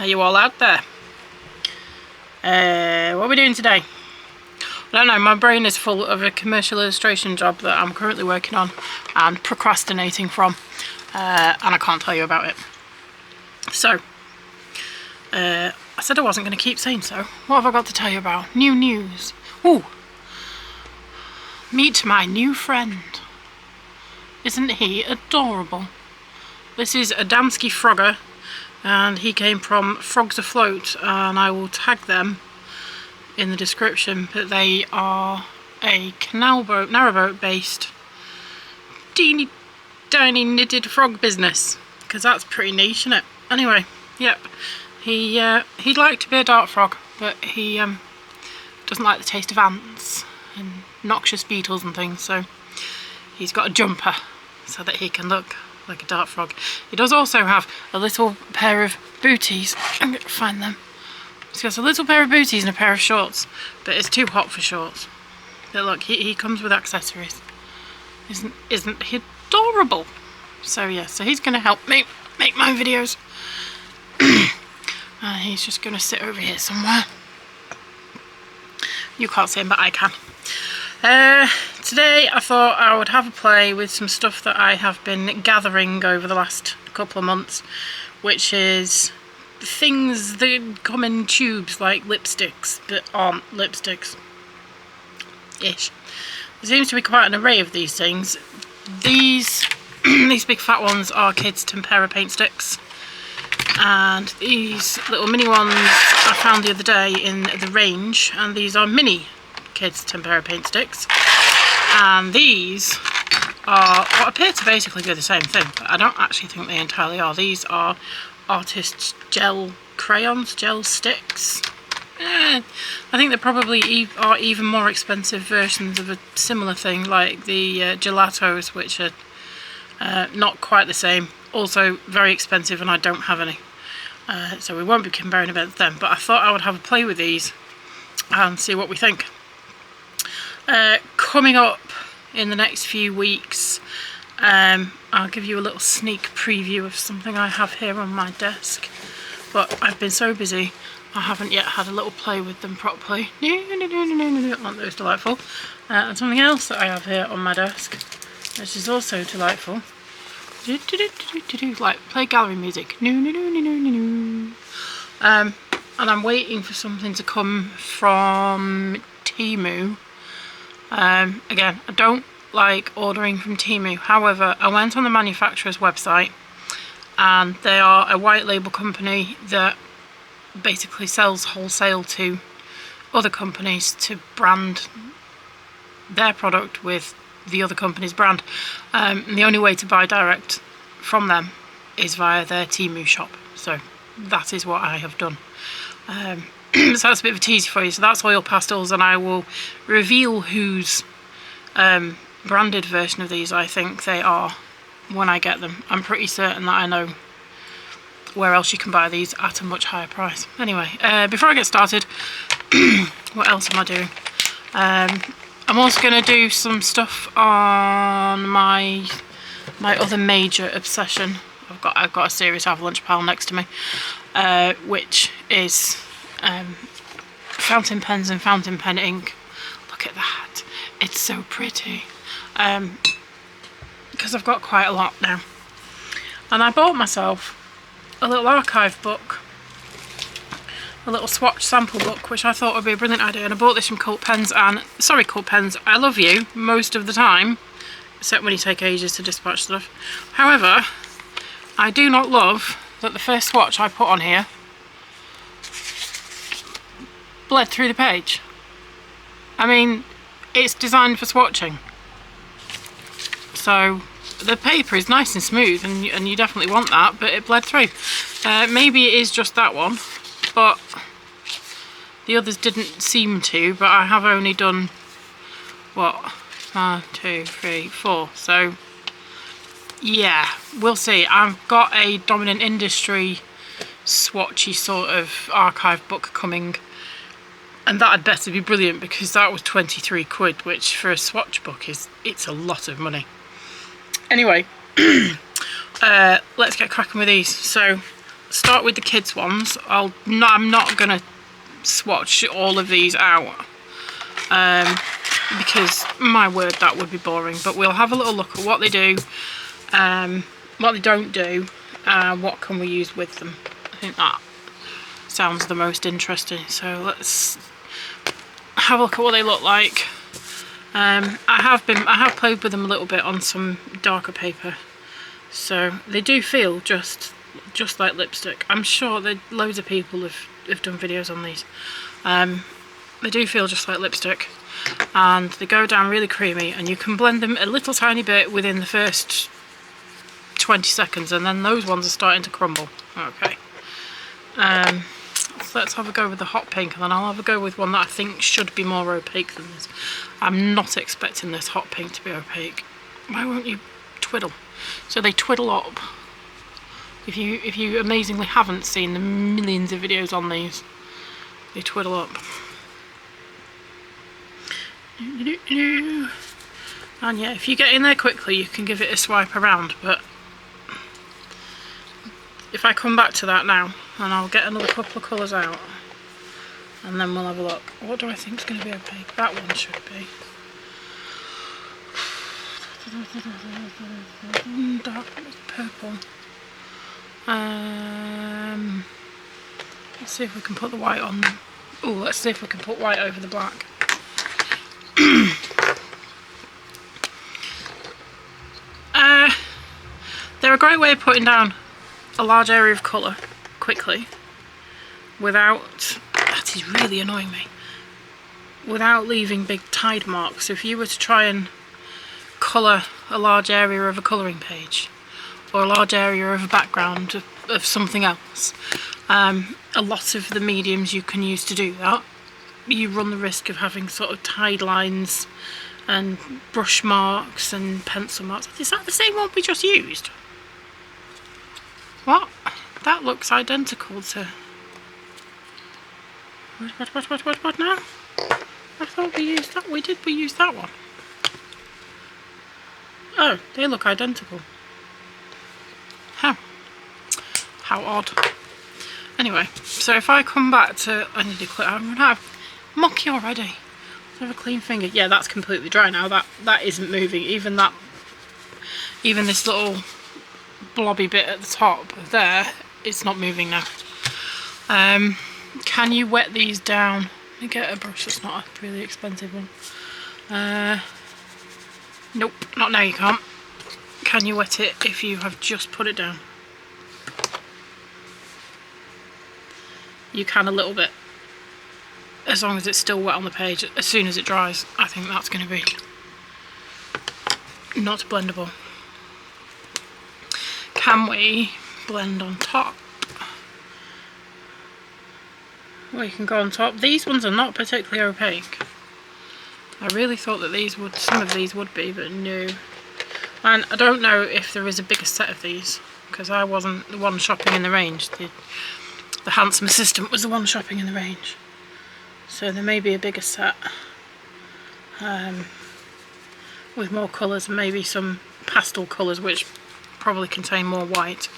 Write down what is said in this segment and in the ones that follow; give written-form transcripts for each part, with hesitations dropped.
Are you all out there? What are we doing today? I don't know, my brain is full of a commercial illustration job that I'm currently working on and procrastinating from, and I can't tell you about it. So, I said I wasn't going to keep saying so. What have I got to tell you about? New news. Ooh! Meet my new friend. Isn't he adorable? This is Adamski Frogger, and he came from Frogs Afloat, and I will tag them in the description, but they are a canal boat, narrowboat based teeny tiny knitted frog business, because that's pretty niche, isn't it? Anyway, yep, he'd like to be a dart frog, but he doesn't like the taste of ants and noxious beetles and things, so he's got a jumper so that he can look like a dart frog. He does also have a little pair of booties. I'm going to find them. He's got a little pair of booties and a pair of shorts, but it's too hot for shorts. But look, he comes with accessories. Isn't he adorable? So yeah, so he's going to help me make my videos. He's just going to sit over here somewhere. You can't see him, but I can. Today I thought I would have a play with some stuff that I have been gathering over the last couple of months, which is things that come in tubes like lipsticks but aren't lipsticks ish. There seems to be quite an array of these things. These these big fat ones are kids' tempera paint sticks, and these little mini ones I found the other day in the range, and these are mini kids' tempera paint sticks, and these are what appear to basically be the same thing, but I don't actually think they entirely are. These are artist's gel crayons, gel sticks. I think they probably are even more expensive versions of a similar thing, like the gelatos, which are not quite the same, also very expensive, and I don't have any, so we won't be comparing against them, but I thought I would have a play with these and see what we think. Coming up in the next few weeks, I'll give you a little sneak preview of something I have here on my desk, but I've been so busy I haven't yet had a little play with them properly. Aren't those delightful? And something else that I have here on my desk, which is also delightful. Like play gallery music. And I'm waiting for something to come from Temu. Again, I don't like ordering from Temu. However, I went on the manufacturer's website, and they are a white label company that basically sells wholesale to other companies to brand their product with the other company's brand. And the only way to buy direct from them is via their Temu shop. So that is what I have done. So that's a bit of a teaser for you. So that's Oil Pastels, and I will reveal whose branded version of these I think they are when I get them. I'm pretty certain that I know where else you can buy these at a much higher price. Anyway, before I get started, what else am I doing? I'm also going to do some stuff on my other major obsession. I've got a serious avalanche pile next to me, which is fountain pens and fountain pen ink. Look at that, it's so pretty. Because I've got quite a lot now, and I bought myself a little archive book, a little swatch sample book, which I thought would be a brilliant idea, and I bought this from Cult Pens, and sorry Cult Pens, I love you most of the time, except when you take ages to dispatch stuff. However, I do not love that the first swatch I put on here bled through the page. I mean, it's designed for swatching, so the paper is nice and smooth, and you definitely want that, but it bled through. Maybe it is just that one, but the others didn't seem to, but I have only done, what, 1, 2, 3, 4, so yeah, we'll see. I've got a Dominant Industry swatchy sort of archive book coming, and that had better be brilliant, because that was 23 quid, which for a swatch book it's a lot of money. Anyway, let's get cracking with these. So start with the kids ones. I'm not going to swatch all of these out. Because my word, that would be boring. But we'll have a little look at what they do, what they don't do, what can we use with them. I think that sounds the most interesting. So let's have a look at what they look like. I have played with them a little bit on some darker paper, so they do feel just like lipstick. I'm sure that loads of people have done videos on these. They do feel just like lipstick, and they go down really creamy, and you can blend them a little tiny bit within the first 20 seconds, and then those ones are starting to crumble. Okay. So let's have a go with the hot pink, and then I'll have a go with one that I think should be more opaque than this. I'm not expecting this hot pink to be opaque. Why won't you twiddle? So they twiddle up. If you amazingly haven't seen the millions of videos on these, they twiddle up. And yeah, if you get in there quickly, you can give it a swipe around, but if I come back to that now, and I'll get another couple of colours out, and then we'll have a look. What do I think is going to be opaque? That one should be. Dark purple. Let's see if we can put the white on. Oh, let's see if we can put white over the black. They're a great way of putting down a large area of colour quickly without, that is really annoying me, without leaving big tide marks. So if you were to try and colour a large area of a colouring page, or a large area of a background of something else, a lot of the mediums you can use to do that, you run the risk of having sort of tide lines and brush marks and pencil marks. Is that the same one we just used? What? That looks identical to... What now? I thought we used that. We use that one? Oh, they look identical. How odd. Anyway, so if I come back to... I need to clear... I'm gonna have mucky already. Let's have a clean finger. Yeah, that's completely dry now. That isn't moving. Even this little blobby bit at the top there, it's not moving now. Can you wet these down? Let me get a brush that's not a really expensive one. Nope, not now you can't. Can you wet it if you have just put it down? You can a little bit, as long as it's still wet on the page. As soon as it dries, I think that's going to be not blendable. Can we blend on top? Well, you can go on top. These ones are not particularly opaque. I really thought that these would, some of these would be, but no. And I don't know if there is a bigger set of these, because I wasn't the one shopping in the range. The handsome assistant was the one shopping in the range. So there may be a bigger set with more colours, and maybe some pastel colours which probably contain more white.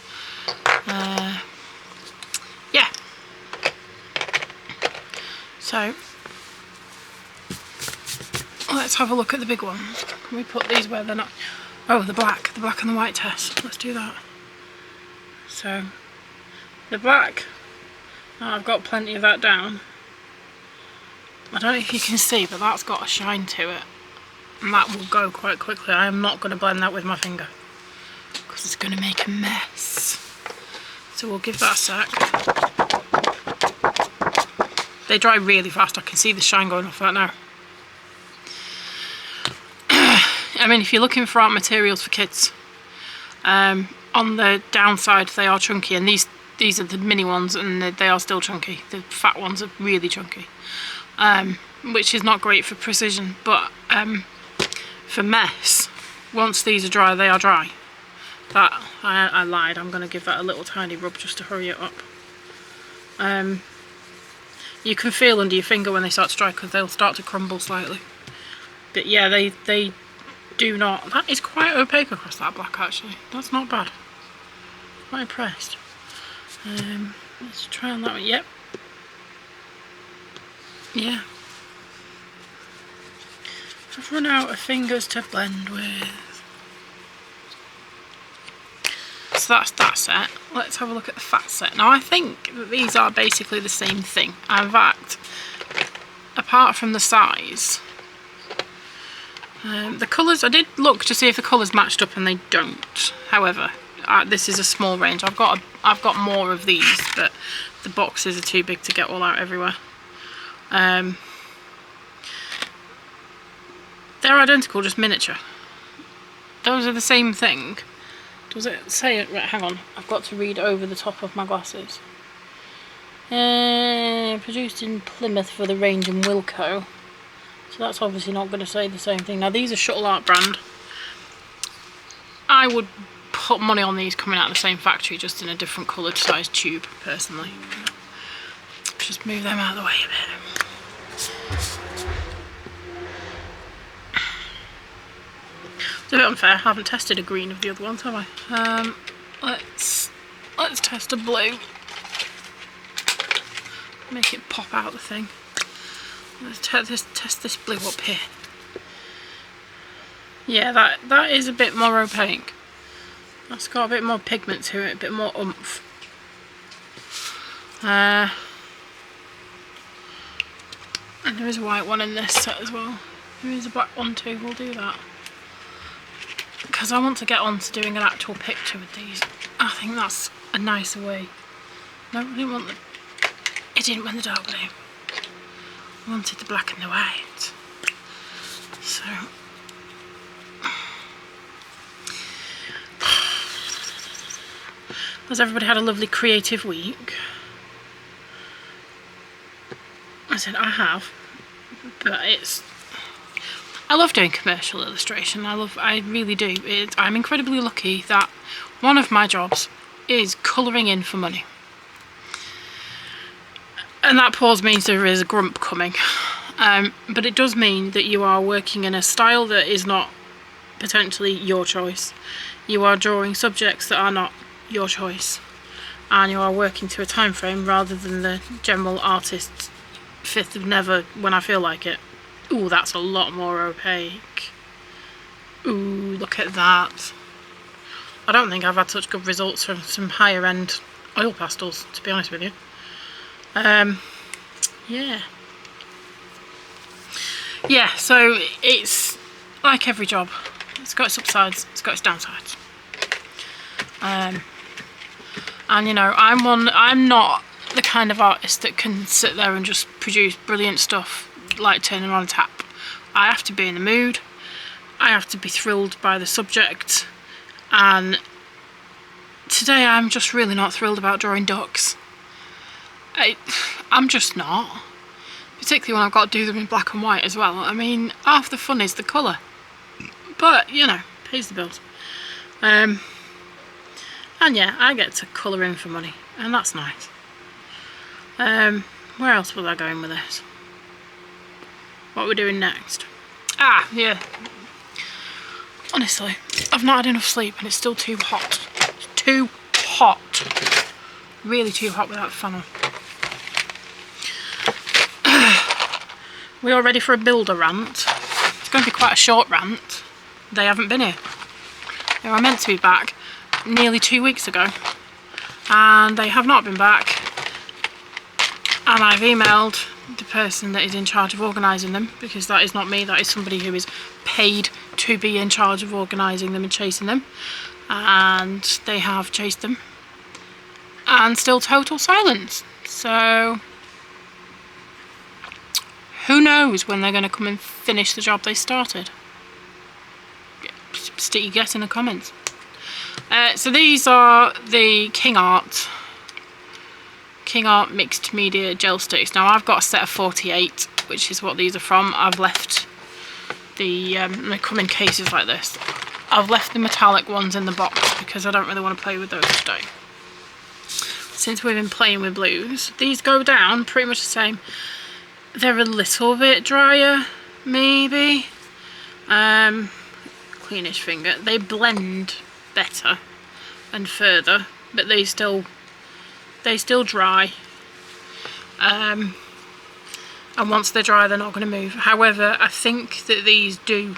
Yeah. So let's have a look at the big ones. Can we put these where they're not? Oh, the black and the white test. Let's do that. So the black, I've got plenty of that down. I don't know if you can see, but that's got a shine to it, and that will go quite quickly. I am not going to blend that with my finger because it's going to make a mess. So we'll give that a sec. They dry really fast. I can see the shine going off that now. I mean, if you're looking for art materials for kids, on the downside they are chunky, and these are the mini ones, and they are still chunky. The fat ones are really chunky, which is not great for precision, but for mess, once these are dry, they are dry. That I lied. I'm going to give that a little tiny rub just to hurry it up. You can feel under your finger when they start to dry, because they'll start to crumble slightly. But yeah, they do not. That is quite opaque across that black, actually. That's not bad. I'm quite impressed. Let's try on that one. Yep. Yeah. I've run out of fingers to blend with. So that's that set. Let's have a look at the fat set. Now I think that these are basically the same thing. In fact, apart from the size, the colours, I did look to see if the colours matched up and they don't. However, this is a small range. I've got more of these, but the boxes are too big to get all out everywhere. They're identical, just miniature. Those are the same thing. Does it say it? Right, hang on. I've got to read over the top of my glasses. Produced in Plymouth for the range in Wilko. So that's obviously not going to say the same thing. Now these are Shuttle Art brand. I would put money on these coming out of the same factory, just in a different coloured size tube, personally. Just move them out of the way a bit. It's a bit unfair. I haven't tested a green of the other ones, have I? Let's test a blue. Make it pop out the thing. Let's test this blue up here. Yeah, that is a bit more opaque. That's got a bit more pigment to it, a bit more oomph. And there is a white one in this set as well. There is a black one too. We'll do that. Because I want to get on to doing an actual picture with these. I think that's a nicer way. No, I didn't want the... It didn't want the dark blue. I wanted the black and the white. So... Has everybody had a lovely creative week? I said I have, but I love doing commercial illustration. I really do. I'm incredibly lucky that one of my jobs is colouring in for money. And that pause means there is a grump coming. But it does mean that you are working in a style that is not potentially your choice. You are drawing subjects that are not your choice. And you are working to a time frame rather than the general artist's 5th of never when I feel like it. Ooh, that's a lot more opaque. Ooh, look at that. I don't think I've had such good results from some higher end oil pastels, to be honest with you. Yeah. Yeah, so it's like every job. It's got its upsides, it's got its downsides. And you know, I'm not the kind of artist that can sit there and just produce brilliant stuff like turning on a tap. I have to be in the mood. I have to be thrilled by the subject. And today I'm just really not thrilled about drawing ducks. I'm just not. Particularly when I've got to do them in black and white as well. I mean, half the fun is the colour. But, you know, pays the bills. And yeah, I get to colour in for money. And that's nice. Where else was I going with this? What we're doing next? Ah, yeah. Honestly, I've not had enough sleep and it's still too hot. It's too hot. Really too hot without the fan on. We all ready for a builder rant? It's going to be quite a short rant. They haven't been here. They were meant to be back nearly 2 weeks ago. And they have not been back. And I've emailed the person that is in charge of organising them, because that is not me, that is somebody who is paid to be in charge of organising them and chasing them. And they have chased them. And still total silence. So who knows when they're going to come and finish the job they started? Stick your guess in the comments. So these are the King Art mixed media gel sticks. Now I've got a set of 48, which is what these are from. I've left the they come in cases like this. I've left the metallic ones in the box because I don't really want to play with those today. Since we've been playing with blues, these go down pretty much the same. They're a little bit drier, maybe. Cleanish finger. They blend better and further, but they still they still dry. And once they're dry, they're not going to move. However, I think that these do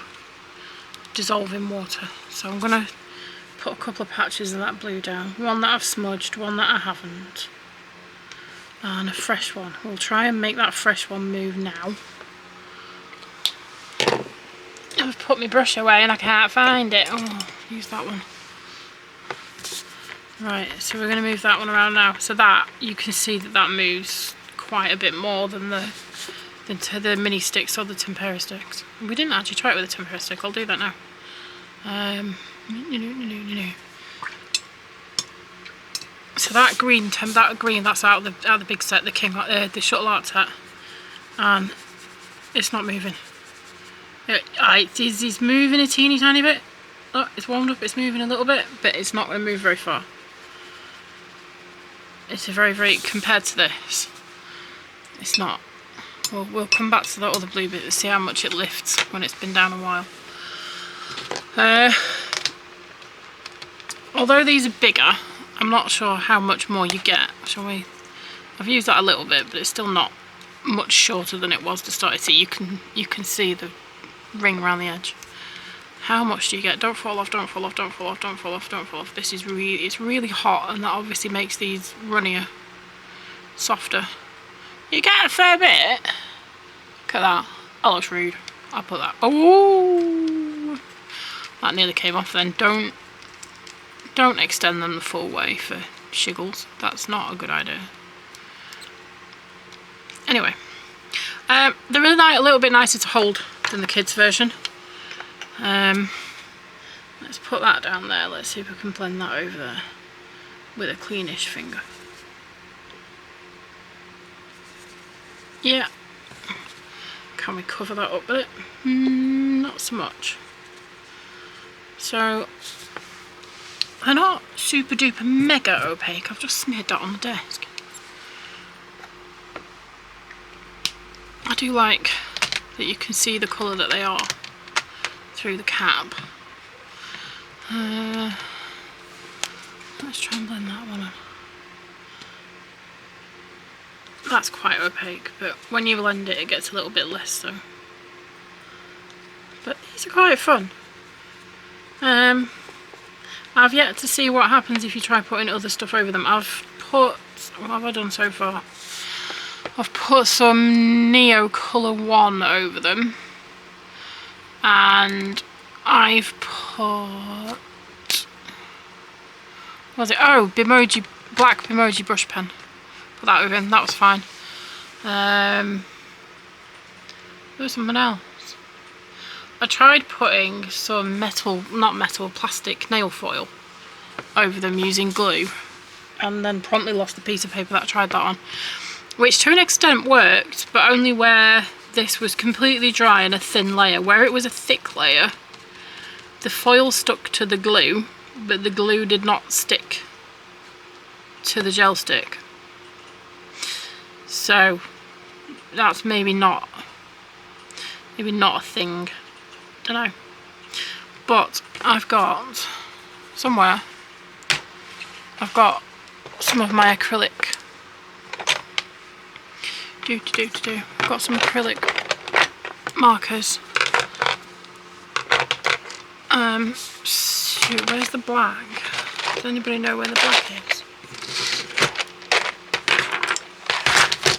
dissolve in water. So I'm going to put a couple of patches of that blue down. One that I've smudged, one that I haven't. And a fresh one. We'll try and make that fresh one move now. I've put my brush away and I can't find it. Oh, use that one. Right, so we're going to move that one around now. So that, you can see that that moves quite a bit more than the mini sticks or the tempera sticks. We didn't actually try it with a tempera stick. I'll do that now. So that green, that's out of the big set, the shuttle art set, and it's not moving. It's moving a teeny tiny bit. Oh, it's warmed up. It's moving a little bit, but it's not going to move very far. It's a very compared to this. It's not. We'll come back to that other blue bit and see how much it lifts when it's been down a while. Although these are bigger, I'm not sure how much more you get. Shall we? I've used that a little bit, but it's still not much shorter than it was to start. See, you can see the ring around the edge. How much do you get? Don't fall off, don't fall off, don't fall off, don't fall off, don't fall off. This is it's really hot, and that obviously makes these runnier, softer. You get a fair bit. Look at that. That looks rude. I'll put that. Oh, that nearly came off then. Don't extend them the full way for shiggles. That's not a good idea. Anyway, they're really a little bit nicer to hold than the kids' version. Let's put that down there. Let's see if we can blend that over there with a cleanish finger. Yeah. Can we cover that up with it? Not so much. So they're not super duper mega opaque. I've just smeared that on the desk. I do like that you can see the colour that they are through the cap. Let's try and blend that one up. That's quite opaque, but when you blend it, it gets a little bit less so. But these are quite fun. I've yet to see what happens if you try putting other stuff over them. I've put, what have I done so far? I've put some Neo Colour 1 over them. And I've put, what was it? Oh, black Bimoji brush pen. Put that over him, that was fine. There was something else. I tried putting some plastic nail foil over them using glue, and then promptly lost the piece of paper that I tried that on. Which to an extent worked, but only where this was completely dry and a thin layer. Where it was a thick layer, the foil stuck to the glue, but the glue did not stick to the gel stick. So that's maybe not a thing. Don't know. But I've got somewhere. I've got some of my acrylic. I've got some acrylic markers. Shoot, where's the black? Does anybody know where the black is?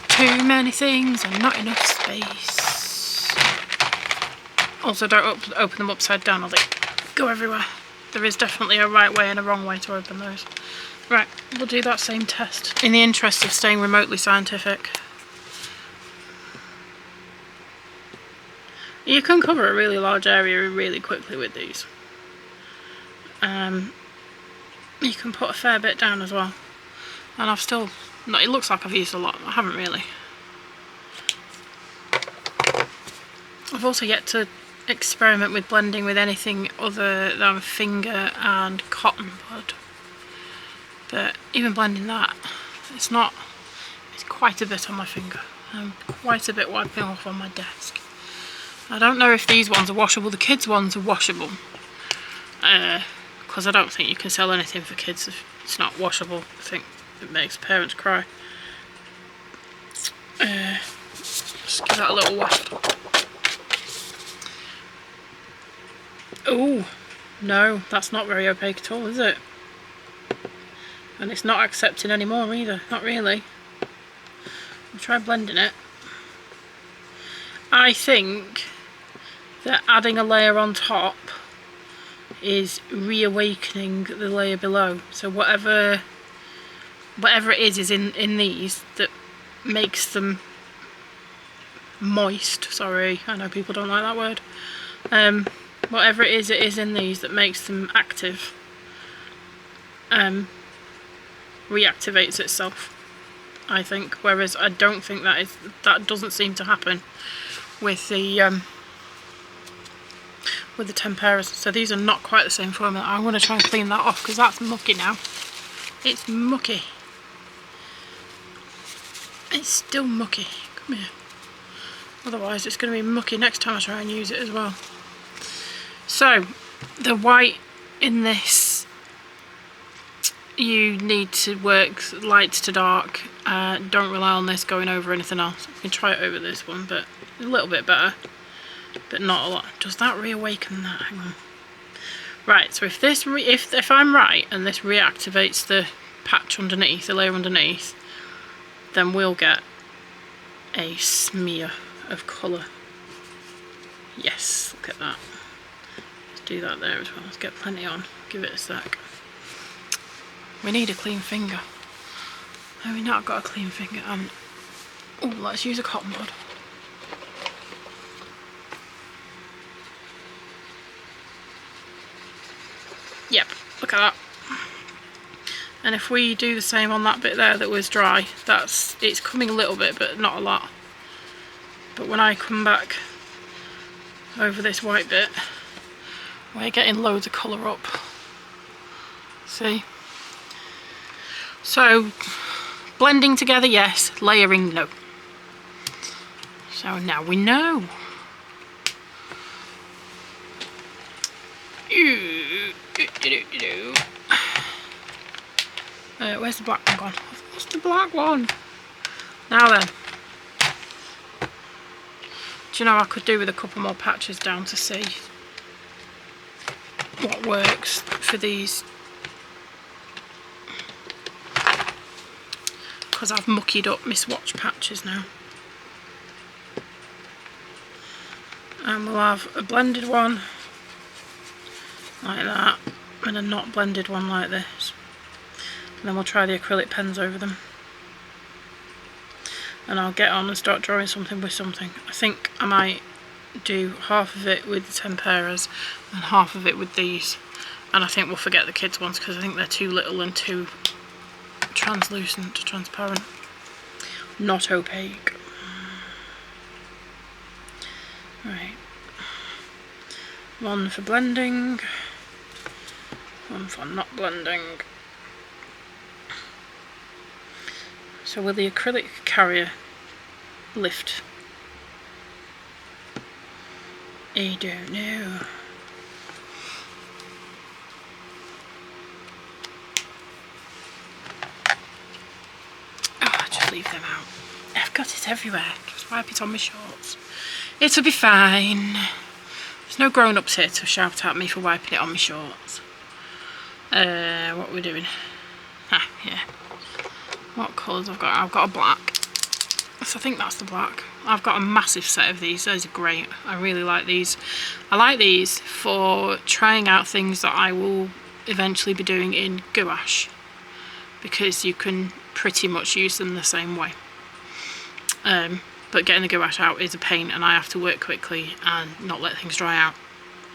Too many things and not enough space. Also, don't open them upside down or they go everywhere. There is definitely a right way and a wrong way to open those. Right, we'll do that same test in the interest of staying remotely scientific. You can cover a really large area really quickly with these. You can put a fair bit down as well. And I've still, no, it looks like I've used a lot, I haven't really. I've also yet to experiment with blending with anything other than finger and cotton bud. But even blending that, it's quite a bit on my finger. And quite a bit wiping off on my desk. I don't know if these ones are washable. The kids' ones are washable. Because I don't think you can sell anything for kids if it's not washable. I think it makes parents cry. Just give that a little waft. Oh, no, that's not very opaque at all, is it? And it's not accepting anymore either, not really. I'll try blending it. I think that adding a layer on top is reawakening the layer below. So whatever it is in these that makes them moist. Sorry, I know people don't like that word. Whatever it is in these that makes them active, reactivates itself, I think. Whereas I don't think that doesn't seem to happen with the temperas. So these are not quite the same formula. I'm going to try and clean that off because that's mucky now. It's mucky. It's still mucky. Come here. Otherwise it's going to be mucky next time I try and use it as well. So the white in this, you need to work light to dark. Don't rely on this going over anything else. You can try it over this one, but a little bit better, but not a lot. Does that reawaken that? Hang on. Right, so if I'm right and this reactivates the patch underneath, the layer underneath, then we'll get a smear of colour. Yes, look at that. Let's do that there as well. Let's get plenty on. Give it a sec. We need a clean finger. Have we not got a clean finger? Oh, let's use a cotton bud. Yep, look at that. And if we do the same on that bit there that was dry, it's coming a little bit, but not a lot. But when I come back over this white bit, we're getting loads of colour up. See? So, blending together, yes. Layering, no. So now we know. Where's the black one gone? What's the black one? Now then. Do you know, I could do with a couple more patches down to see what works for these. Because I've muckied up my swatch patches now. And we'll have a blended one like that and a not blended one like this. And then we'll try the acrylic pens over them. And I'll get on and start drawing something with something. I think I might do half of it with the temperas and half of it with these. And I think we'll forget the kids' ones because I think they're too little and too translucent, transparent, not opaque. Right. One for blending, one for not blending. So will the acrylic carrier lift? I don't know. Oh, just leave them out. I've got it everywhere. Just wipe it on my shorts. It'll be fine. There's no grown-ups here to shout at me for wiping it on my shorts. What are we doing? Ah, yeah. What colours I've got? I've got a black. So I think that's the black. I've got a massive set of these. Those are great. I really like these. I like these for trying out things that I will eventually be doing in gouache, because you can pretty much use them the same way. But getting the gouache out is a pain, and I have to work quickly and not let things dry out.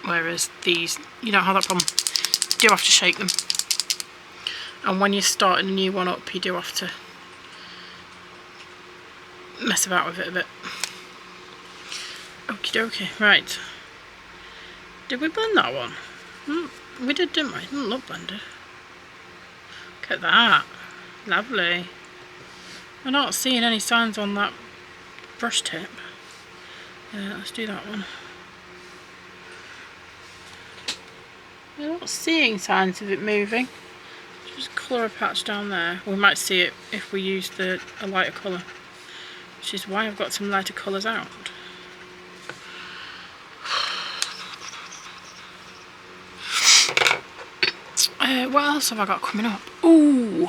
Whereas these, you don't have that problem. You do have to shake them. And when you're starting a new one up, you do have to mess about with it a bit. Okie dokie, right. Did we blend that one? We did, didn't we? It didn't look blended. Look at that. Lovely. I'm not seeing any signs on that brush tip. Let's do that one. I'm not seeing signs of it moving. Just colour a patch down there. We might see it if we use a lighter colour, which is why I've got some lighter colours out. What else have I got coming up? Ooh,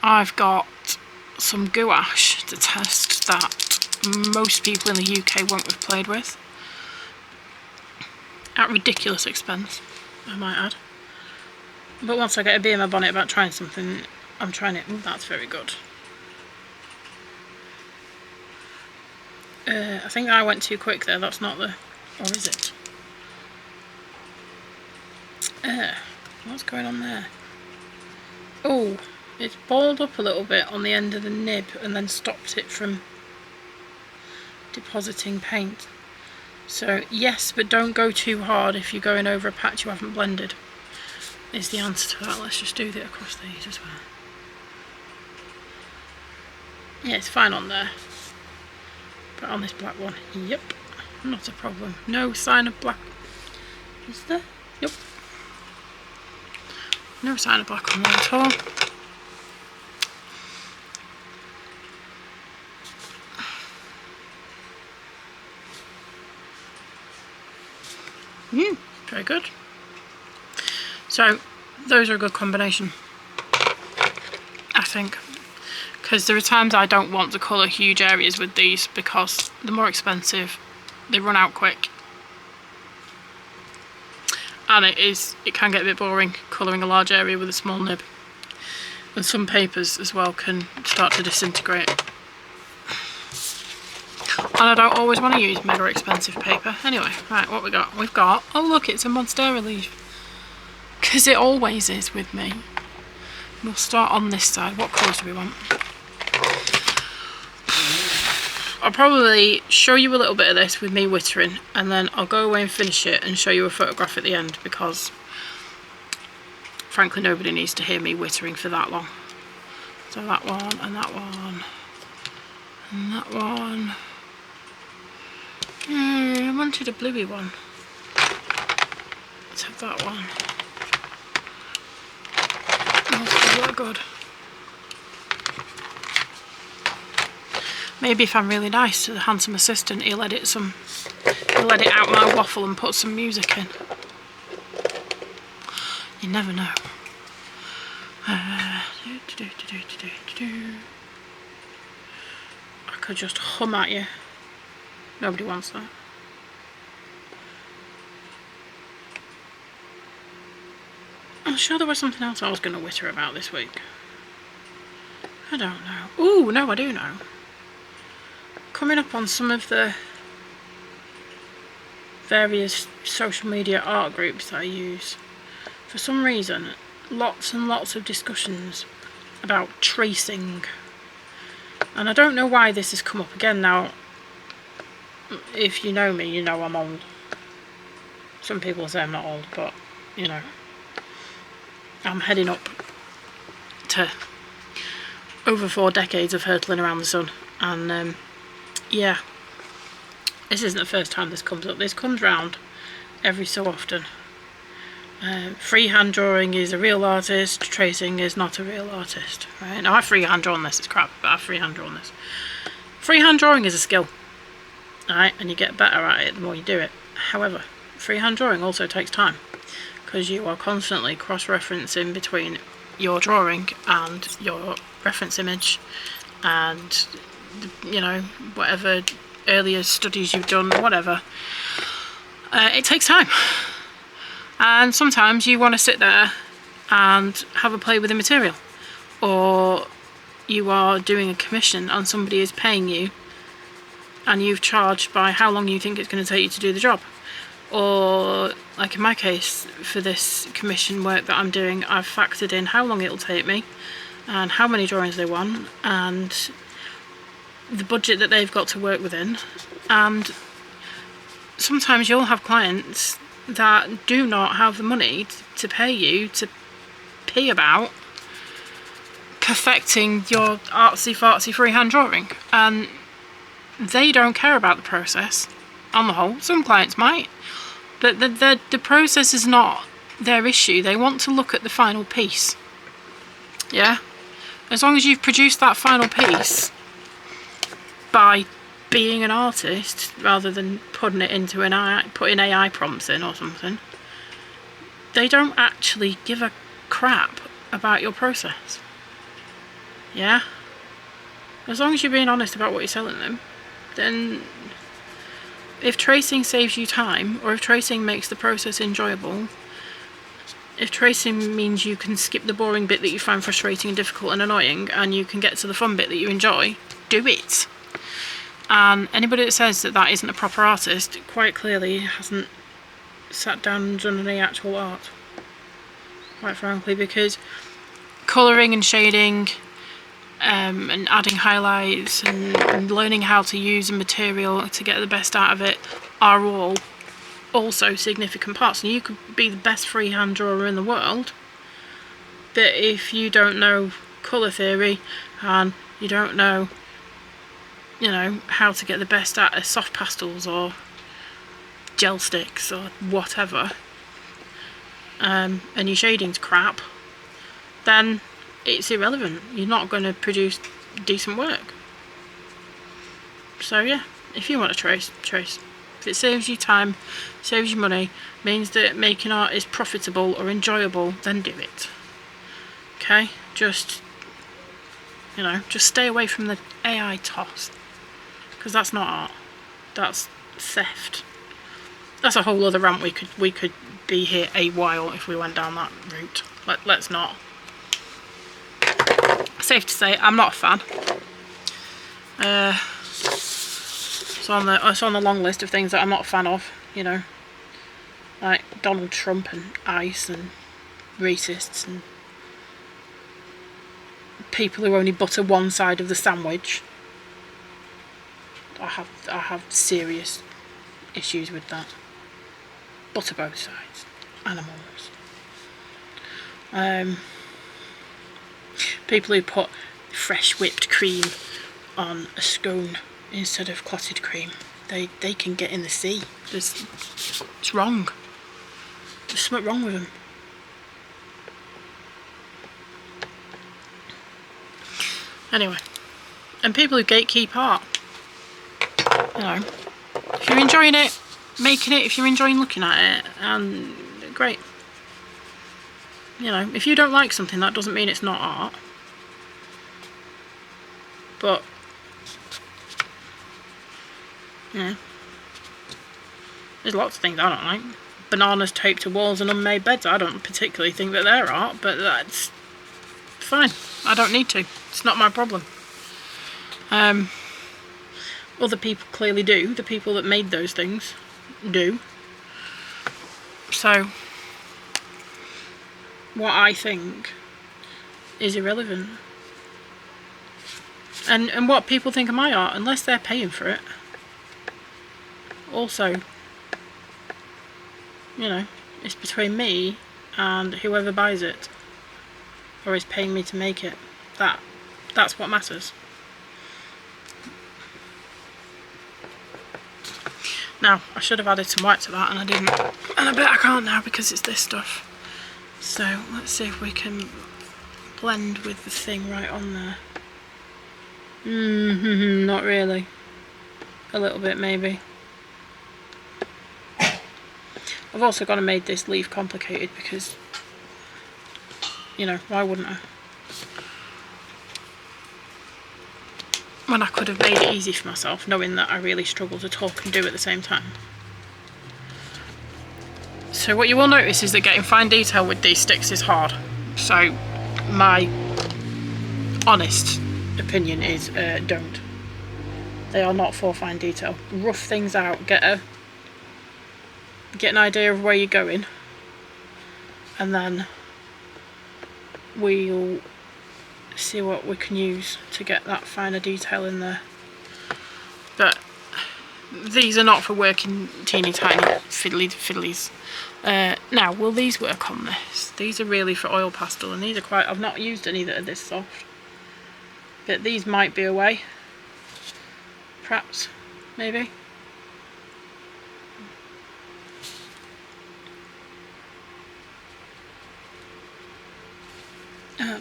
I've got some gouache to test that most people in the UK won't have played with. At ridiculous expense, I might add. But once I get a bee in my bonnet about trying something, I'm trying it. Ooh, that's very good. I think I went too quick there. That's not the... Or is it? What's going on there? Oh, it's balled up a little bit on the end of the nib and then stopped it from depositing paint. So yes, but don't go too hard if you're going over a patch you haven't blended, is the answer to that. Let's just do that across these as well. Yeah, it's fine on there. But on this black one, yep, not a problem. No sign of black. Is there? Yep. No sign of black on there at all. Very good. So those are a good combination, I think, because there are times I don't want to colour huge areas with these because they're more expensive, they run out quick, and it can get a bit boring colouring a large area with a small nib, and some papers as well can start to disintegrate. And I don't always want to use mega expensive paper. Anyway, right, what we got? We've got, oh look, it's a Monstera leaf. Because it always is with me. We'll start on this side. What colours do we want? I'll probably show you a little bit of this with me wittering, and then I'll go away and finish it and show you a photograph at the end, because frankly nobody needs to hear me wittering for that long. So that one, and that one, and that one. I wanted a bluey one. Let's have that one. That's not good. Maybe if I'm really nice to the handsome assistant, he'll edit out my waffle and put some music in. You never know. I could just hum at you. Nobody wants that. I'm sure there was something else I was going to witter about this week. I don't know. Ooh, no, I do know. Coming up on some of the various social media art groups that I use, for some reason, lots and lots of discussions about tracing. And I don't know why this has come up again now. If you know me, you know I'm old. Some people say I'm not old, but, you know, I'm heading up to over 4 decades of hurtling around the sun. And, yeah, this isn't the first time this comes up. This comes round every so often. Freehand drawing is a real artist, tracing is not a real artist. Right? Now, I freehand drawn this, it's crap, but I freehand drawn this. Freehand drawing is a skill. Right, and you get better at it the more you do it. However, freehand drawing also takes time, because you are constantly cross-referencing between your drawing and your reference image, and, you know, whatever earlier studies you've done, whatever. It takes time, and sometimes you want to sit there and have a play with the material, or you are doing a commission and somebody is paying you and you've charged by how long you think it's going to take you to do the job. Or, like in my case, for this commission work that I'm doing, I've factored in how long it'll take me and how many drawings they want and the budget that they've got to work within. And sometimes you'll have clients that do not have the money to pay you to pee about perfecting your artsy-fartsy freehand drawing, and they don't care about the process on the whole. Some clients might, but the process is not their issue. They want to look at the final piece. Yeah? As long as you've produced that final piece by being an artist rather than putting it into putting AI prompts in or something, they don't actually give a crap about your process. Yeah? As long as you're being honest about what you're selling them, then if tracing saves you time, or if tracing makes the process enjoyable, if tracing means you can skip the boring bit that you find frustrating and difficult and annoying, and you can get to the fun bit that you enjoy, do it. And anybody that says that that isn't a proper artist, quite clearly hasn't sat down and done any actual art. Quite frankly, because colouring and shading and adding highlights and learning how to use a material to get the best out of it are all also significant parts. And you could be the best freehand drawer in the world, but if you don't know colour theory and you don't know, you know, how to get the best out of soft pastels or gel sticks or whatever, and your shading's crap, then it's irrelevant. You're not going to produce decent work. So yeah, if you want to trace. If it saves you time, saves you money, means that making art is profitable or enjoyable, then do it. Okay? Just, you know, just stay away from the AI toss. Because that's not art. That's theft. That's a whole other rant. We could be here a while if we went down that route. Let's not. Safe to say, I'm not a fan. It's on the long list of things that I'm not a fan of, you know, like Donald Trump and ICE and racists and people who only butter one side of the sandwich. I have serious issues with that. Butter both sides. Animals. People who put fresh whipped cream on a scone instead of clotted cream, they can get in the sea. It's wrong. There's something wrong with them. Anyway, and people who gatekeep art, you know, if you're enjoying it, making it, if you're enjoying looking at it, and great. You know, if you don't like something, that doesn't mean it's not art. But yeah, there's lots of things I don't like. Bananas taped to walls and unmade beds. I don't particularly think that they're art, but that's fine. I don't need to. It's not my problem. Other people clearly do. The people that made those things do. So what I think is irrelevant. And what people think of my art, unless they're paying for it. Also, you know, it's between me and whoever buys it or is paying me to make it. That's what matters. Now, I should have added some white to that and I didn't. And I bet I can't now because it's this stuff. So let's see if we can blend with the thing right on there. Not really. A little bit maybe. I've also gone and made this leaf complicated because, you know, why wouldn't I? When I could have made it easy for myself, knowing that I really struggle to talk and do at the same time. So what you will notice is that getting fine detail with these sticks is hard. So my honest opinion is don't. They are not for fine detail. Rough things out, get an idea of where you're going, and then we'll see what we can use to get that finer detail in there. But these are not for working teeny tiny fiddlies. Now, will these work on this? These are really for oil pastel, and these are quite, I've not used any that are this soft, but these might be a way, perhaps, maybe.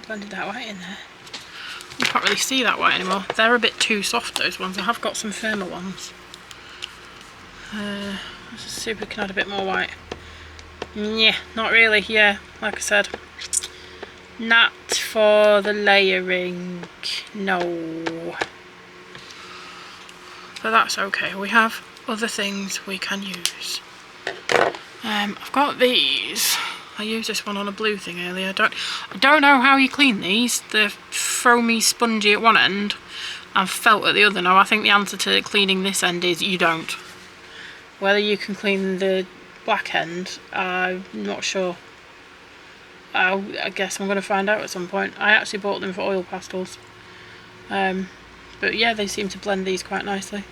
blended that white in there. You can't really see that white anymore. They're a bit too soft, those ones. I have got some firmer ones. Let's just see if we can add a bit more white. Yeah, not really. Yeah, like I said, not for the layering. No. But that's okay. We have other things we can use. I've got these. I used this one on a blue thing earlier. I don't know how you clean these. They're foamy, spongy at one end and felt at the other. Now I think the answer to cleaning this end is you don't. Whether you can clean the black end, I'm not sure. I guess I'm going to find out at some point. I actually bought them for oil pastels. But yeah, they seem to blend these quite nicely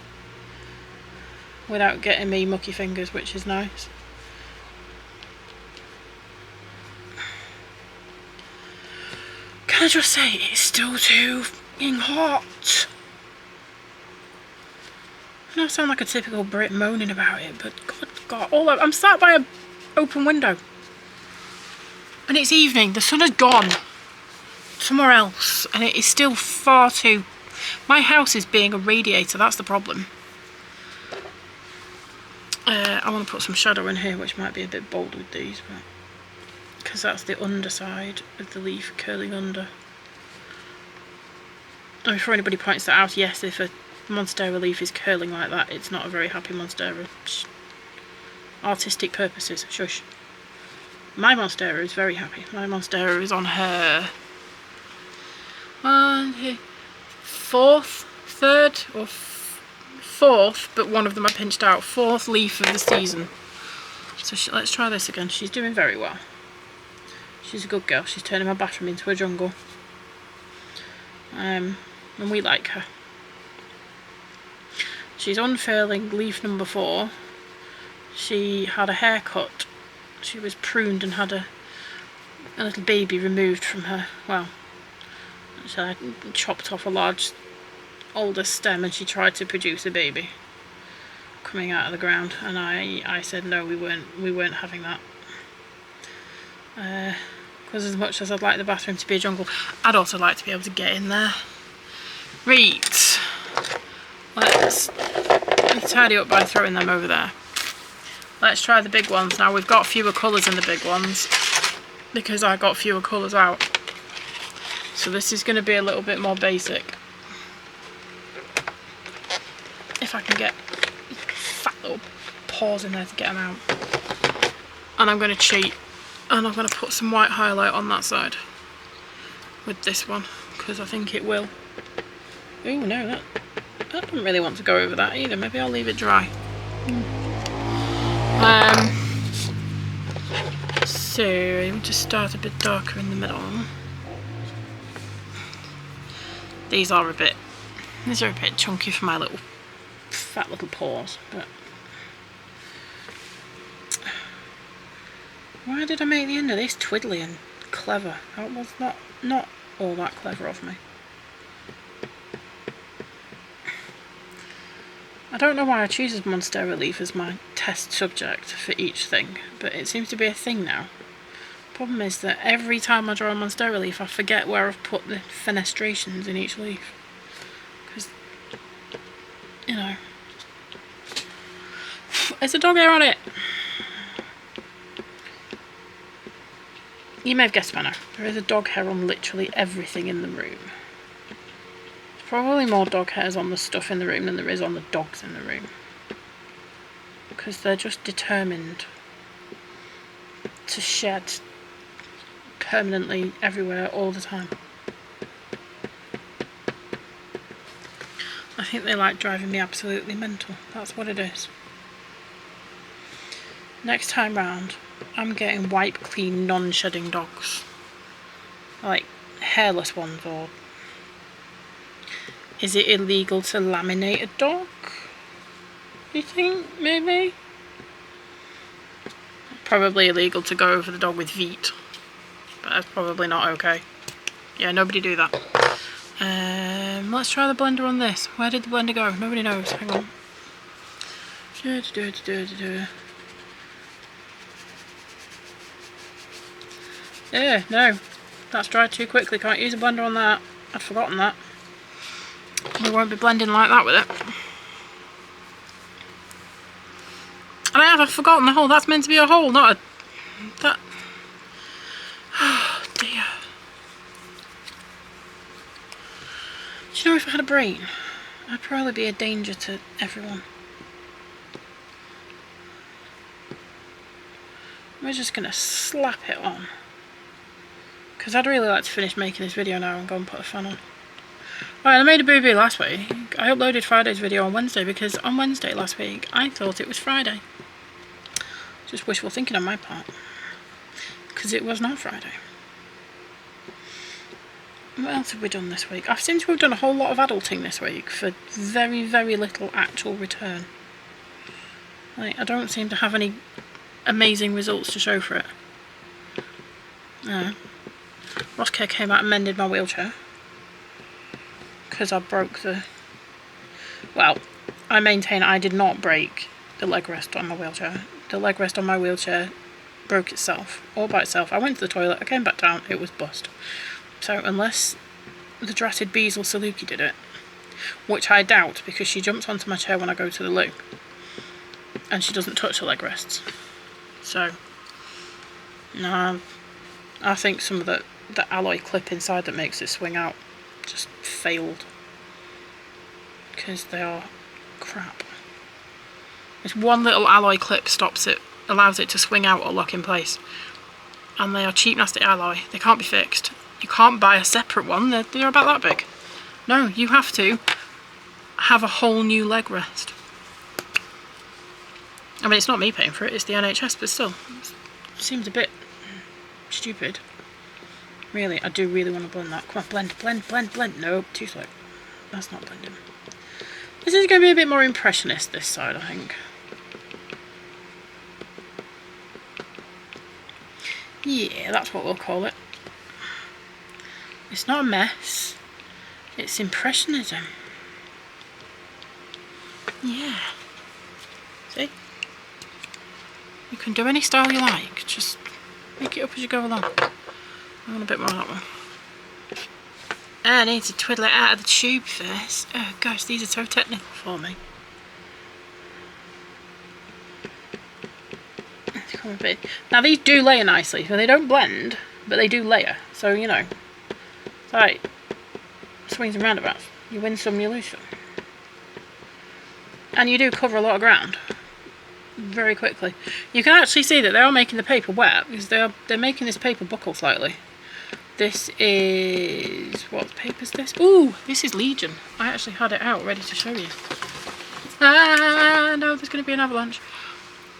without getting me mucky fingers, which is nice. Can I just say, it's still too f***ing hot. I know I sound like a typical Brit moaning about it, but good God, I'm sat by an open window. And it's evening, the sun has gone somewhere else, and it is still far too... My house is being a radiator, that's the problem. I want to put some shadow in here, which might be a bit bold with these, but... because that's the underside of the leaf curling under. And before anybody points that out, yes, if a monstera leaf is curling like that, it's not a very happy monstera. Artistic purposes, shush. My monstera is very happy. My monstera is on her fourth, but one of them I pinched out, fourth leaf of the season. So let's try this again. She's doing very well. She's a good girl. She's turning my bathroom into a jungle. And we like her. She's unfurling leaf number 4. She had a haircut. She was pruned and had a little baby removed from her. Well, she had chopped off a large older stem and she tried to produce a baby coming out of the ground, and I said no, we weren't having that. Because as much as I'd like the bathroom to be a jungle, I'd also like to be able to get in there. Right, let's tidy up by throwing them over there. Let's try the big ones. Now we've got fewer colours in the big ones because I got fewer colours out. So this is going to be a little bit more basic. If I can get fat little paws in there to get them out. And I'm going to cheat. And I'm going to put some white highlight on that side with this one, because I think it will. Oh no, that doesn't really want to go over that either. Maybe I'll leave it dry. So we'll just start a bit darker in the middle. These are a bit chunky for my little fat little paws, but why did I make the end of this twiddly and clever? That was not all that clever of me. I don't know why I choose monstera leaf as my test subject for each thing, but it seems to be a thing now. Problem is that every time I draw a monstera leaf, I forget where I've put the fenestrations in each leaf. Because, you know, there's a dog hair on it. You may have guessed by now, there is a dog hair on literally everything in the room. There's probably more dog hairs on the stuff in the room than there is on the dogs in the room. Because they're just determined to shed permanently everywhere all the time. I think they like driving me absolutely mental. That's what it is. Next time round, I'm getting wipe clean, non-shedding dogs. Like hairless ones, or... Is it illegal to laminate a dog? You think, maybe? Probably illegal to go over the dog with feet. But that's probably not okay. Yeah, nobody do that. Let's try the blender on this. Where did the blender go? Nobody knows. Hang on. No. That's dried too quickly. Can't use a blender on that. I'd forgotten that. We won't be blending like that with it. And I've forgotten the hole. That's meant to be a hole, not a... That... Oh dear. Do you know, if I had a brain, I'd probably be a danger to everyone. We're just going to slap it on. Because I'd really like to finish making this video now and go and put a fan on. Right, I made a boo-boo last week. I uploaded Friday's video on Wednesday because on Wednesday last week I thought it was Friday. Just wishful thinking on my part. Because it was not Friday. What else have we done this week? I seem to have done a whole lot of adulting this week for very, very little actual return. Like, I don't seem to have any amazing results to show for it. No. Ross Care came out and mended my wheelchair. Because I broke the... Well, I maintain I did not break the leg rest on my wheelchair. The leg rest on my wheelchair broke itself, all by itself. I went to the toilet, I came back down, it was bust. So unless the dratted Beazle Saluki did it, which I doubt because she jumps onto my chair when I go to the loo, and she doesn't touch the leg rests. So, no, I think some of the alloy clip inside that makes it swing out just failed. Because they are crap. This one little alloy clip stops it, allows it to swing out or lock in place. And they are cheap, nasty alloy. They can't be fixed. You can't buy a separate one. They're about that big. No, you have to have a whole new leg rest. I mean, it's not me paying for it, it's the NHS, but still, it seems a bit stupid. Really, I do really want to blend that. Come on, blend, blend, blend, blend. Nope, too slow. That's not blending. This is going to be a bit more impressionist this side, I think. Yeah, that's what we'll call it. It's not a mess. It's impressionism. Yeah. See? You can do any style you like. Just make it up as you go along. I want a bit more of that one. I need to twiddle it out of the tube first. Oh gosh, these are so technical for me. Come a bit. Now these do layer nicely. So they don't blend, but they do layer. So, you know. It's like swings and roundabouts. You win some, you lose some. And you do cover a lot of ground very quickly. You can actually see that they are making the paper wet because they're making this paper buckle slightly. This is... what paper is this? Ooh, this is Legion. I actually had it out ready to show you. Ah, no, there's going to be an avalanche.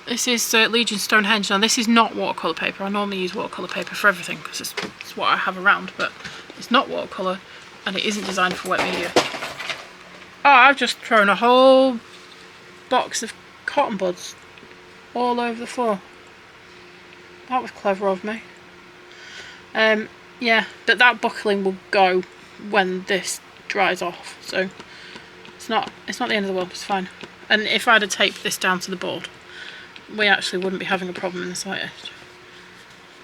This is Legion Stonehenge. Now, this is not watercolour paper. I normally use watercolour paper for everything because it's what I have around, but it's not watercolour and it isn't designed for wet media. Oh, I've just thrown a whole box of cotton buds all over the floor. That was clever of me. Yeah, but that buckling will go when this dries off, so it's not the end of the world. It's fine. And if I'd have taped this down to the board, we actually wouldn't be having a problem in the slightest.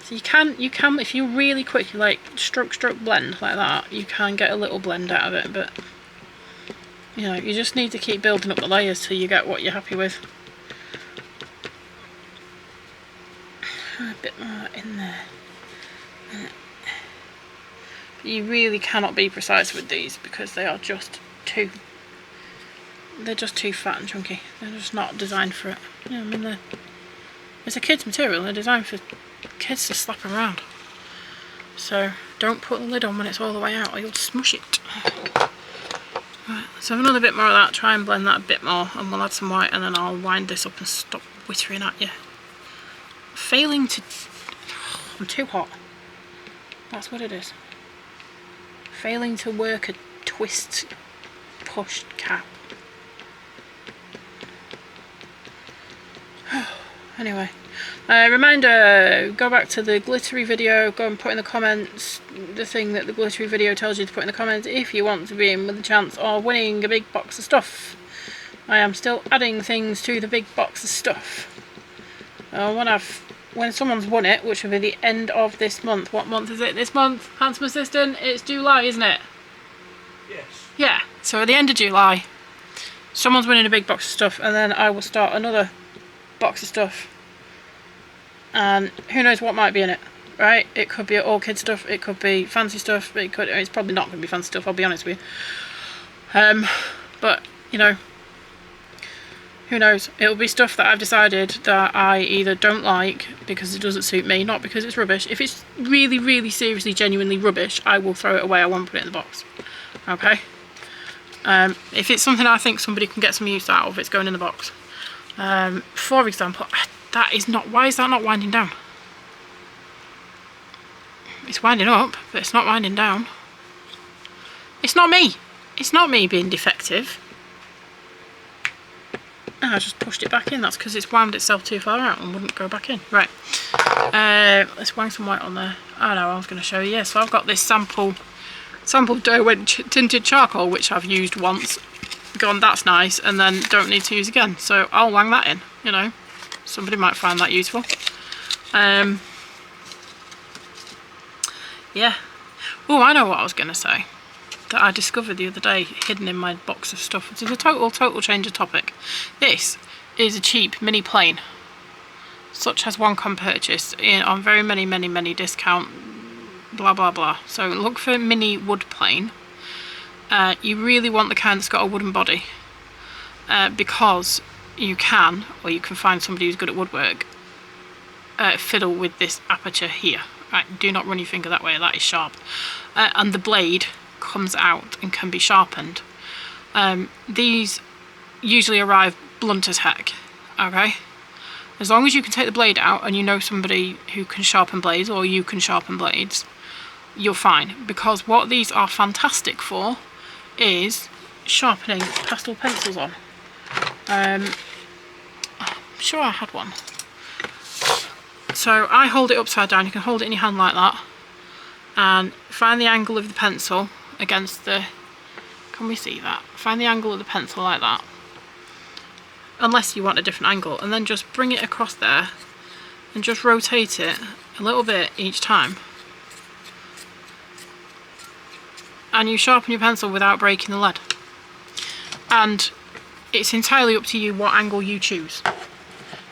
So you can if you really quickly like stroke blend like that, you can get a little blend out of it, but you know, you just need to keep building up the layers till you get what you're happy with. A bit more in there. You really cannot be precise with these because they are just too... they're just too fat and chunky. They're just not designed for it. Yeah, I mean, it's a kid's material. They're designed for kids to slap around. So don't put the lid on when it's all the way out or you'll smush it. Right, let's have another bit more of that. Try and blend that a bit more and we'll add some white and then I'll wind this up and stop whittering at you. Failing to... I'm too hot. That's what it is. Failing to work a twist push cap. Anyway, reminder, go back to the glittery video, go and put in the comments the thing that the glittery video tells you to put in the comments if you want to be in with the chance of winning a big box of stuff. when someone's won it, which will be the end of this month. What month is it this month, handsome assistant? It's July, isn't it? Yes. Yeah, so at the end of July, someone's winning a big box of stuff, and then I will start another box of stuff. And who knows what might be in it, right? It could be all kid stuff, it could be fancy stuff, it's probably not going to be fancy stuff, I'll be honest with you. But, you know, who knows? It'll be stuff that I've decided that I either don't like because it doesn't suit me, not because it's rubbish. If it's really, really seriously, genuinely rubbish, I will throw it away. I won't put it in the box. Okay? If it's something I think somebody can get some use out of, it's going in the box. For example, that is not... Why is that not winding down? It's winding up, but it's not winding down. It's not me. It's not me being defective. Oh, I just pushed it back in. That's because it's wound itself too far out and wouldn't go back in. Right. Let's wang some white on there. Oh no, I was going to show you. Yeah, so I've got this sample Derwent tinted charcoal, which I've used once. Gone, that's nice, and then don't need to use again. So I'll wang that in, you know. Somebody might find that useful. Yeah. Oh, I know what I was going to say. That I discovered the other day, hidden in my box of stuff. It's a total change of topic. This is a cheap mini plane, such as one can purchase on very many discount, blah blah blah. So look for mini wood plane. You really want the kind that's got a wooden body, because you can find somebody who's good at woodwork, fiddle with this aperture here. Right, do not run your finger that way, that is sharp. And the blade comes out and can be sharpened. These usually arrive blunt as heck, okay? As long as you can take the blade out and you know somebody who can sharpen blades, or you can sharpen blades, you're fine. Because what these are fantastic for is sharpening pastel pencils on. I'm sure I had one. So I hold it upside down. You can hold it in your hand like that and find the angle of the pencil against the... Can we see that? Find the angle of the pencil like that, unless you want a different angle, and then just bring it across there and just rotate it a little bit each time, and you sharpen your pencil without breaking the lead. And it's entirely up to you what angle you choose.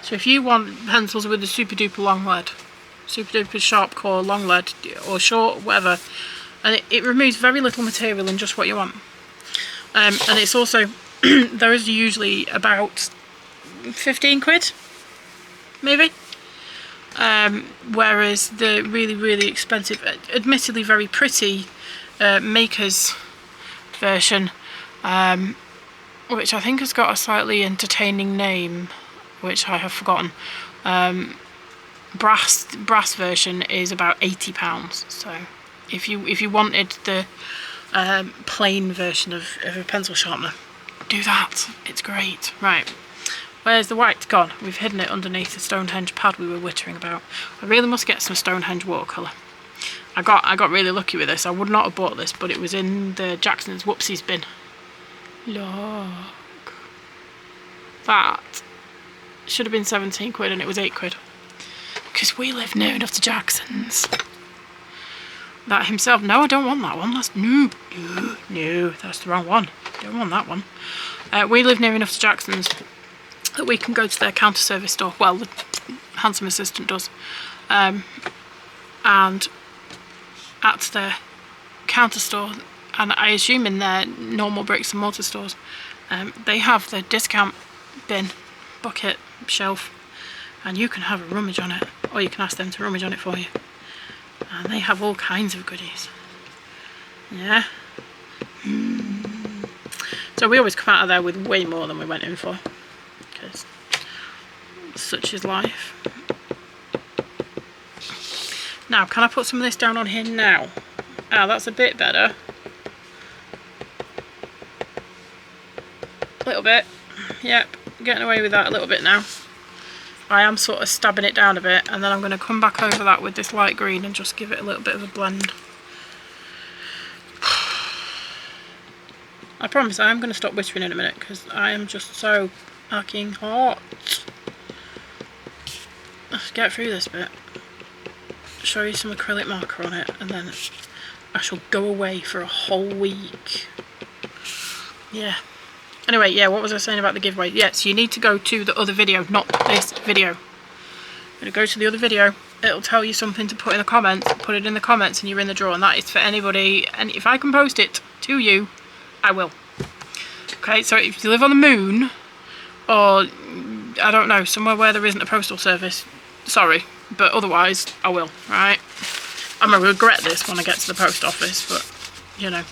So if you want pencils with a super duper long lead, super duper sharp core, long lead, or short, whatever, and it removes very little material in just what you want. And it's also, there is usually about 15 quid, maybe. Whereas the really expensive, admittedly very pretty Maker's version, which I think has got a slightly entertaining name, which I have forgotten. Brass version is about £80. So if you wanted the plain version of a pencil sharpener, do that. It's great. Right, where's the white gone? We've hidden it underneath the Stonehenge pad we were wittering about. I really must get some Stonehenge watercolour. I got really lucky with this. I would not have bought this, but it was in the Jackson's Whoopsies bin. Look, that should have been 17 quid and it was 8 quid, because we live near enough to Jackson's. That himself. No, I don't want that one. That's no, that's the wrong one. Don't want that one. We live near enough to Jackson's that we can go to their counter service store. Well, the handsome assistant does. And at their counter store, and I assume in their normal bricks and mortar stores, they have the discount bin, bucket, shelf, and you can have a rummage on it, or you can ask them to rummage on it for you. And they have all kinds of goodies. Yeah. So we always come out of there with way more than we went in for, because such is life. Now, can I put some of this down on here now? Ah, that's a bit better. A little bit. Yep, getting away with that a little bit now. I am sort of stabbing it down a bit, and then I'm going to come back over that with this light green and just give it a little bit of a blend. I promise I am going to stop whispering in a minute, because I am just so fucking hot. let's get through this bit, show you some acrylic marker on it, and then I shall go away for a whole week. Yeah. Anyway, yeah, what was I saying about the giveaway? Yeah, so you need to go to the other video, not this video. You're going to go to the other video, it'll tell you something to put in the comments, put it in the comments and you're in the draw, and that is for anybody, and if I can post it to you, I will. Okay, so if you live on the moon, or, I don't know, somewhere where there isn't a postal service, sorry, but otherwise, I will, right? I'm going to regret this when I get to the post office, but, you know.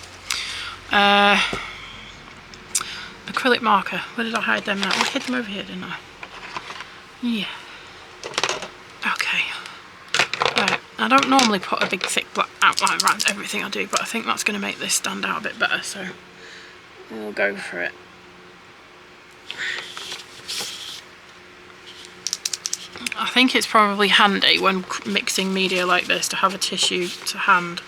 Acrylic marker, where did I hide them now? I hid them over here, didn't I? Yeah. Okay. Right, I don't normally put a big thick black outline around everything I do, but I think that's going to make this stand out a bit better, so we'll go for it. I think it's probably handy when mixing media like this to have a tissue to hand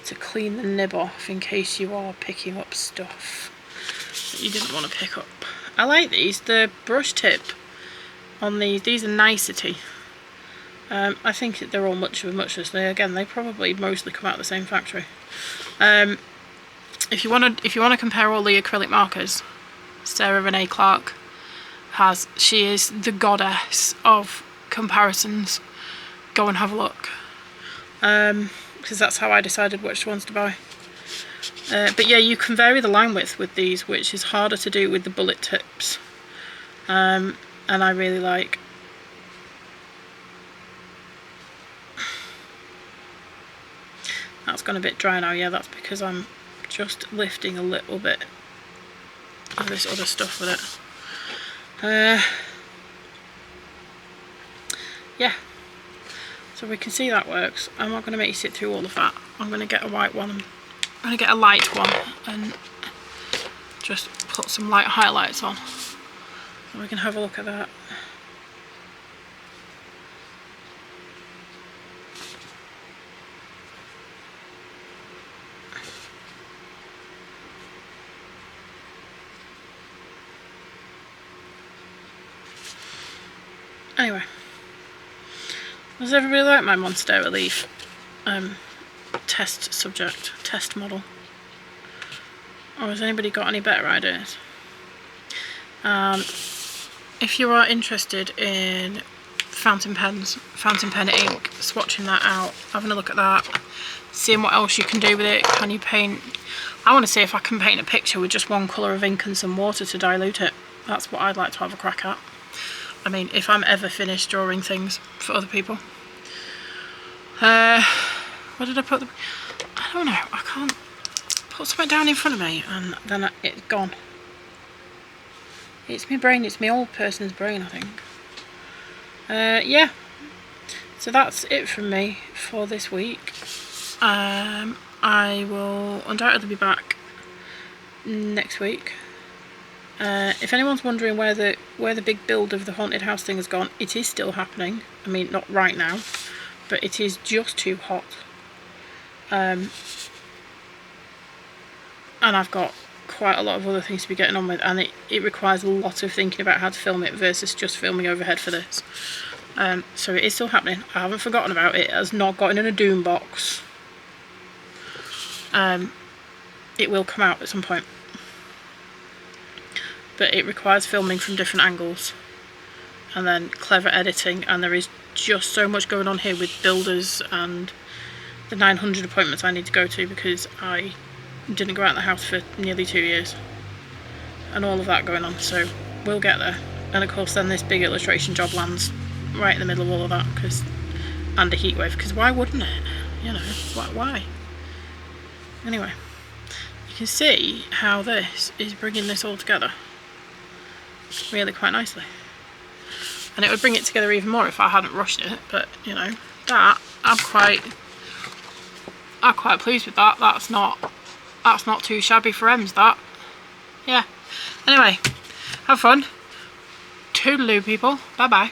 to clean the nib off in case you are picking up stuff that you didn't want to pick up. I like these, the brush tip on these are Nicety. I think they're all much of a muchness. They probably mostly come out of the same factory. If you want to compare all the acrylic markers, Sarah Renee Clark she is the goddess of comparisons. Go and have a look, because that's how I decided which ones to buy. But yeah, you can vary the line width with these, which is harder to do with the bullet tips, and I really like. That's gone a bit dry now. Yeah, that's because I'm just lifting a little bit of this other stuff with it. Yeah, so we can see that works. I'm not going to make you sit through all of that. I'm going to get a white one. I'm going to get a light one and just put some light highlights on, so we can have a look at that. Anyway, does everybody like my Monstera leaf test subject, test model? Or has anybody got any better ideas? If you are interested in fountain pen ink, swatching that out, having a look at that, seeing what else you can do with it, can you paint? I want to see if I can paint a picture with just one colour of ink and some water to dilute it. That's what I'd like to have a crack at. I mean, if I'm ever finished drawing things for other people. What did I put? I don't know. I can't put something down in front of me and then it's gone. It's my brain. It's my old person's brain, I think. Yeah. So that's it from me for this week. I will undoubtedly be back next week. If anyone's wondering where the big build of the haunted house thing has gone, it is still happening. I mean, not right now, but it is just too hot. And I've got quite a lot of other things to be getting on with, and it requires a lot of thinking about how to film it versus just filming overhead for this. So it is still happening. I haven't forgotten about it. It has not gotten in a doom box. It will come out at some point. But it requires filming from different angles and then clever editing, and there is just so much going on here with builders and the 900 appointments I need to go to because I didn't go out of the house for nearly 2 years and all of that going on, so we'll get there. And of course then this big illustration job lands right in the middle of all of that, and a heat wave, because why wouldn't it, you know, why? Anyway, you can see how this is bringing this all together really quite nicely, and it would bring it together even more if I hadn't rushed it, but you know, that I'm quite pleased with that. That's not too shabby for Ems, that. Yeah. Anyway, have fun. Toodaloo, people. Bye bye.